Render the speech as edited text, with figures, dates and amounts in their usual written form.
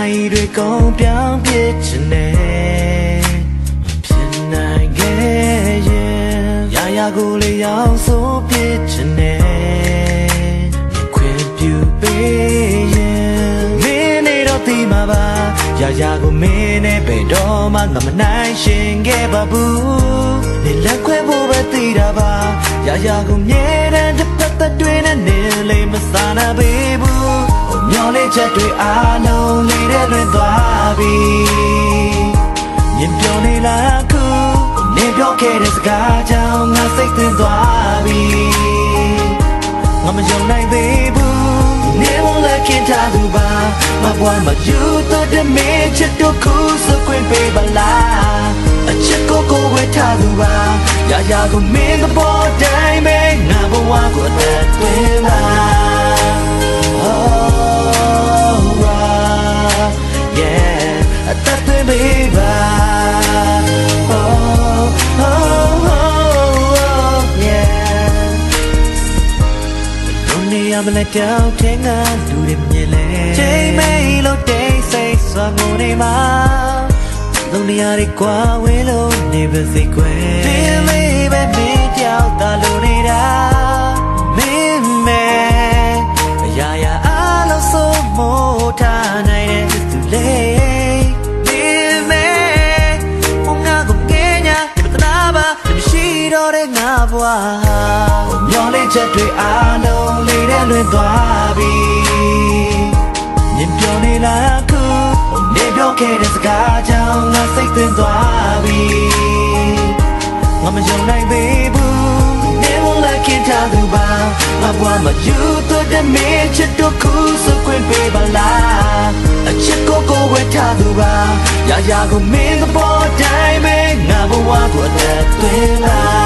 နိုင်တွေကုန်ပြောင်းပြစ်ချင်တယ်ဖြစ်နိုင်ခဲ့ရင်ရာရာကိုလေရောက်ဆိုပြစ်ချင်တယ်ခွင့်ပြုပေးရင်မင်းနေတော့ဒီမှာပါရာရာကိုမင်းနဲ့ဘယ်တော့မှငါမနိုင်ရှင်ခဲ့ပါဘူးနေလက်ခွဲဖို့ပဲသိတာပါရာရာကိုမြဲတမ်းတစ်ပတ်သက်တွင်နဲ့နေလေးမစားနာပေးဘူးမျောလေးချက်တွေအားလုံးလေးတဲ့လွင်သွားပြီမြင်ပြောနေလားခုနေပြောခဲ့တဲ့စကားကြောင့်ငါစိတ်သွင်းသွားပြီငါမယုံနိုင်သေးဘူးနေဝလက်ခင်ထားသူပါမဘွားမယူတော့တဲ့မင်းချစ်တို့ခုစခွင့်ပေးပါလားအချစ်ကိုကိုဝဲထားသူပါရာရာကိုမင်းသဘောတိုင်းပဲငါဘဝကိုအသက်သွင်းပါ yeah အသက်သွင်းပေးပါ yeah လုံးနေရမလဲတောင်းထင်းကလူတွေမြင်လဲချိန်မေးလို့တိတ်ဆိတ်စွာငိုနေမှာလုံးနေရတဲ့ကွာဝေးလို့နေပါစေကွယ်ဒီလေးပဲမင်းကြောက်တာလို့နေတာမင်းမဲအရာရာအားလုံးစိုးမိုးထားနိုင်တဲ့သူလေးမင်းမဲဘုံငါကိုငယ်ညာဒီပတနာပါမရှိတော့တဲ့ငါဘဝမျောလေးချက်တွေအားလုံးလေးတဲ့လွင်သွားပြီမြင်ပြောနေလားခုနေပြောခဲ့တဲ့စကားကြောင့်ငါစိတ်သွင်းသွားပြီငါမယုံနိုင်သေးဘူးနေဝလက်ခင်ထားသူပါမဘွားမယူတော့တဲ့မင်းချစ်တို့ခုစခွင့်ပေးပါလားအချစ်ကိုကိုဝဲထားသူပါရာရာကိုမင်းသဘောတိုင်းပဲငါဘဝကိုအသက်သွင်းလာ